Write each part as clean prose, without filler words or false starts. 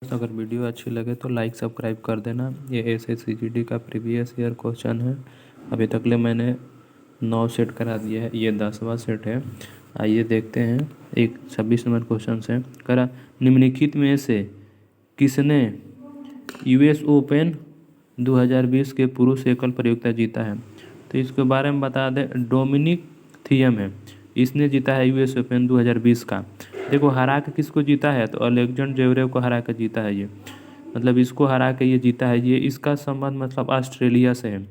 अगर वीडियो अच्छी लगे तो लाइक सब्सक्राइब कर देना। ये SSCGD का प्रीवियस ईयर क्वेश्चन है। अभी तक ले मैंने 9 सेट करा दिया है, ये 10वां सेट है। आइए देखते हैं। एक 26 नंबर क्वेश्चन से करा, निम्नलिखित में से किसने US ओपन 2020 के पुरुष एकल प्रतियोगिता जीता है? तो इसके बारे में बता दें, डोमिनिक थियम है, इसने जीता है US ओपन 2020 का। देखो हरा के किसको जीता है, तो अलेक्जेंडर जेवरेव को हरा के जीता है ये, मतलब इसको हरा के ये जीता है। ये इसका संबंध मतलब ऑस्ट्रेलिया से है।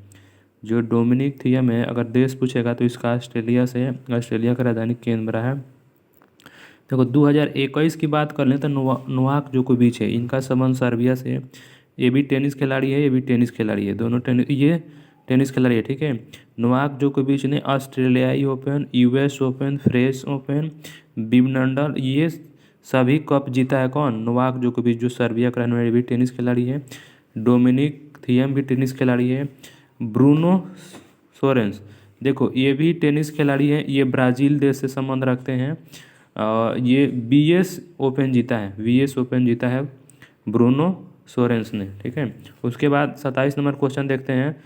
जो डोमिनिक थियम है, अगर देश पूछेगा तो इसका ऑस्ट्रेलिया से है। ऑस्ट्रेलिया का राजधानी कैनबरा है। देखो 2021 की बात कर लें तो नोवाक जोकोविच है, इनका संबंध सर्बिया से है। ये भी टेनिस खिलाड़ी है, ये भी टेनिस खिलाड़ी है, दोनों ये टेनिस खिलाड़ी है, ठीक है। नोवाक जोकोविच ने ऑस्ट्रेलियाई open, US open, French open, Wimbledon, ये सभी कप जीता है। कौन? नोवाक जोकोविच, जो सर्बिया का रहने वाला भी टेनिस खिलाड़ी है। डोमिनिक थियम भी टेनिस खिलाड़ी है। ब्रूनो सोरेंस, देखो ये भी टेनिस खिलाड़ी है, ये ब्राज़ील देश से संबंध रखते हैं। ये BS ओपन जीता है, VS ओपन जीता है ब्रूनो सोरेंस ने, ठीक है। उसके बाद 27 नंबर क्वेश्चन देखते हैं।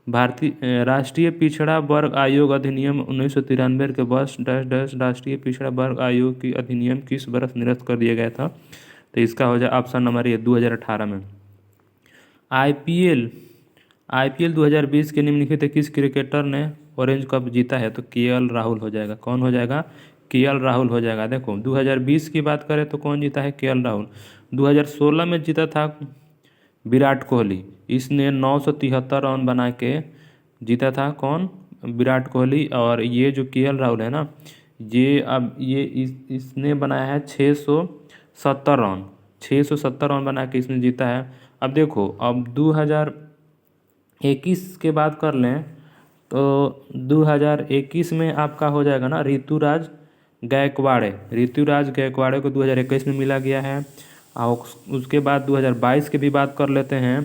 भारतीय राष्ट्रीय पिछड़ा वर्ग आयोग अधिनियम 1993 के वर्ष डैश डैश राष्ट्रीय पिछड़ा वर्ग आयोग की अधिनियम किस वर्ष निरस्त कर दिया गया था? तो इसका हो जाए ऑप्शन नंबर ए 2018 में। IPL 2020 के निम्नलिखित किस क्रिकेटर ने ऑरेंज कप जीता है? तो KL राहुल हो जाएगा। कौन हो जाएगा? KL राहुल हो जाएगा। देखो 2020 की बात करें तो कौन जीता है? KL राहुल। 2016 में जीता था विराट कोहली, इसने 973 रन बना के जीता था। कौन? विराट कोहली। और ये जो KL राहुल है ना, ये अब ये इसने बनाया है 670 रन, 670 रन बना के इसने जीता है। अब देखो, अब 2021 के बात कर लें तो 2021 में आपका हो जाएगा ना ऋतुराज गायकवाड़े। ऋतुराज गायकवाड़े को 2021 में मिला गया है। और उसके बाद 2022 की भी बात कर लेते हैं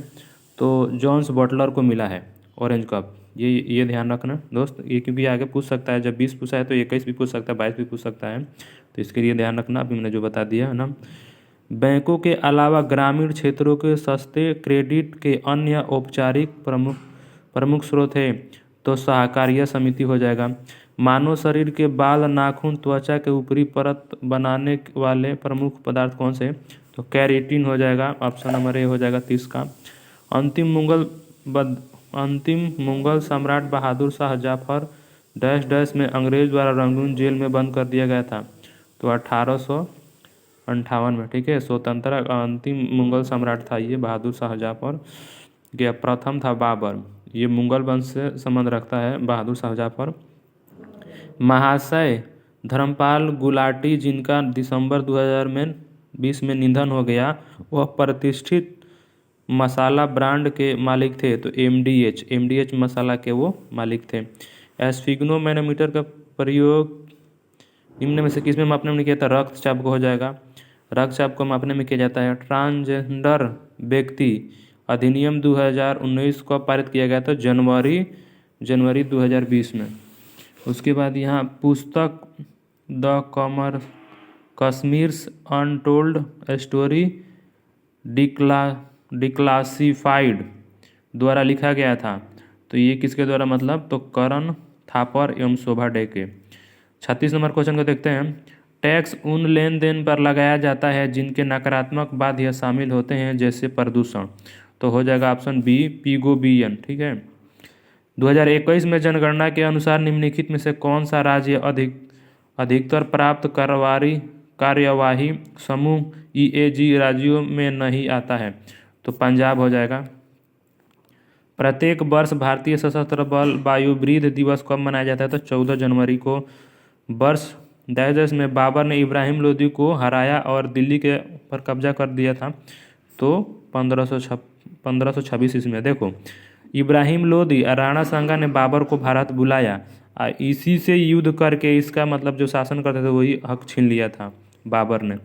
तो जॉन्स बटलर को मिला है ऑरेंज कप। ये ध्यान रखना दोस्त, ये क्योंकि आगे पूछ सकता है, जब 20 पूछा है तो 21 भी पूछ सकता है, 22 भी पूछ सकता है, तो इसके लिए ध्यान रखना। अभी मैंने जो बता दिया है ना। बैंकों के अलावा ग्रामीण क्षेत्रों के सस्ते क्रेडिट के अन्य औपचारिक प्रमुख स्रोत है, तो सहकारिता समिति हो जाएगा। मानव शरीर के बाल, नाखून, त्वचा के ऊपरी परत बनाने वाले प्रमुख पदार्थ कौन से? तो कैरेटिन हो जाएगा। ऑप्शन नंबर ए हो जाएगा 30 का। अंतिम मुगल सम्राट बहादुर शाह जफर डैश डैश में अंग्रेज द्वारा रंगून जेल में बंद कर दिया गया था। तो 1858 में, ठीक है। स्वतंत्र अंतिम मुगल सम्राट था ये बहादुर शाह जफर। ये प्रथम था बाबर, ये मुगल वंश से संबंध रखता है बहादुर शाह जफर। महाशय धर्मपाल गुलाटी, जिनका दिसंबर 2020 में निधन हो गया, वह प्रतिष्ठित मसाला ब्रांड के मालिक थे। तो MDH मसाला के वो मालिक थे। एस्फिग्नो मैनोमीटर का प्रयोग निम्न में से किस में मापने में किया था? रक्तचाप को हो जाएगा। रक्तचाप को मापने में किया जाता है। ट्रांसजेंडर व्यक्ति अधिनियम 2019 को पारित किया गया था जनवरी 2020 में। उसके बाद यहाँ पुस्तक the Kashmir's untold story declassified द्वारा लिखा गया था। तो ये किसके द्वारा, मतलब तो करण थापर एवं शोभा डेके। 36 नंबर क्वेश्चन को देखते हैं। टैक्स उन लेन देन पर लगाया जाता है जिनके नकारात्मक बाध्य शामिल होते हैं, जैसे प्रदूषण। तो हो जाएगा ऑप्शन बी पिगोबियन, ठीक है। 2021 में जनगणना के अनुसार निम्नलिखित में से कौन सा राज्य अधिकतर प्राप्त कार्यवाही समूह EAG राज्यों में नहीं आता है? तो पंजाब हो जाएगा। प्रत्येक वर्ष भारतीय सशस्त्र बल वायुवृद्ध दिवस कब मनाया जाता है? तो 14 जनवरी को। वर्ष डैश में बाबर ने इब्राहिम लोदी को हराया और दिल्ली के पर कब्जा कर दिया था। तो 1526 ईस्वी। देखो इब्राहिम लोदी और राणा सांगा ने बाबर को भारत बुलाया, इसी से युद्ध करके इसका मतलब जो शासन करते थे वही हक छीन लिया था बाबर ने।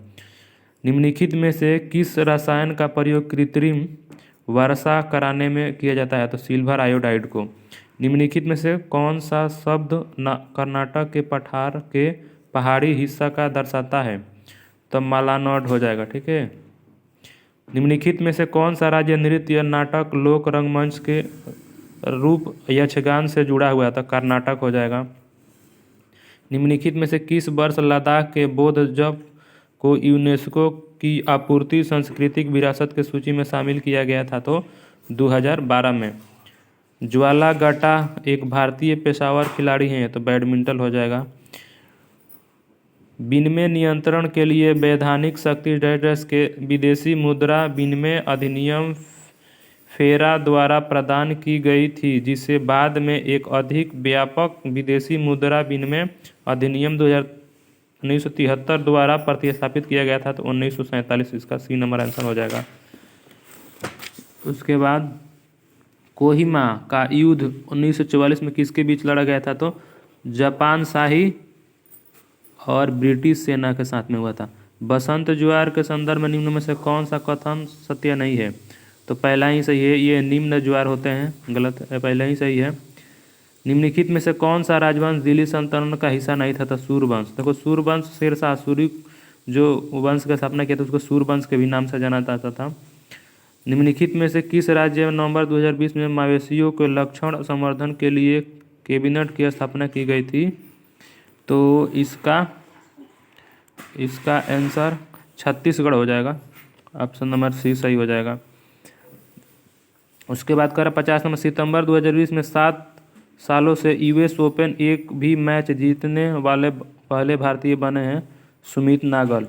निम्नलिखित में से किस रसायन का प्रयोग कृत्रिम वर्षा कराने में किया जाता है? तो सिल्वर आयोडाइड को। निम्नलिखित में से कौन सा शब्द कर्नाटक के पठार के पहाड़ी हिस्सा का दर्शाता है? तो मलानॉड हो जाएगा, ठीक है। निम्नलिखित में से कौन सा राज्य नृत्य नाटक लोक रंगमंच के रूप यक्षगान से जुड़ा हुआ था? कर्नाटक हो जाएगा। निम्नलिखित में से किस वर्ष लद्दाख के बौद्ध जप को यूनेस्को की आपूर्ति सांस्कृतिक विरासत की सूची में शामिल किया गया था? तो 2012 में। ज्वाला गटा एक भारतीय पेशेवर खिलाड़ी हैं, तो बैडमिंटन हो जाएगा। विनिमय नियंत्रण के लिए वैधानिक शक्ति डैश के विदेशी मुद्रा विनिमय अधिनियम फेरा द्वारा प्रदान की गई थी, जिसे बाद में एक अधिक व्यापक विदेशी मुद्रा विनिमय अधिनियम 1973 द्वारा प्रतिस्थापित किया गया था, तो 1947 इसका सी नंबर आंसर हो जाएगा। उसके बाद कोहिमा का युद्ध 1944 में किसके बीच लड़ा गया था? तो जापान शाही और ब्रिटिश सेना के साथ में हुआ था। बसंत ज्वार के संदर्भ में निम्न में से कौन सा कथन सत्य नहीं है? तो पहला ही सही है, ये निम्न ज्वार होते हैं, गलत है, पहला ही सही है। निम्नलिखित में से कौन सा राजवंश दिल्ली सल्तनत का हिस्सा नहीं था? तो सूर्यवंश। देखो सूर्यवंश शेरशाह सूरी जो वंश का स्थापना किया था उसको सूर्यवंश के भी नाम से जाना जाता था। निम्नलिखित में से किस राज्य में नवंबर 2020 में मवेशियों के लक्षण संवर्धन के लिए कैबिनेट की स्थापना की गई थी? तो इसका आंसर छत्तीसगढ़ हो जाएगा, ऑप्शन नंबर सी सही हो जाएगा। उसके बाद करें 50 नंबर, सितंबर 2020 में 7 सालों से यूएस ओपन एक भी मैच जीतने वाले पहले भारतीय बने हैं सुमित नागल।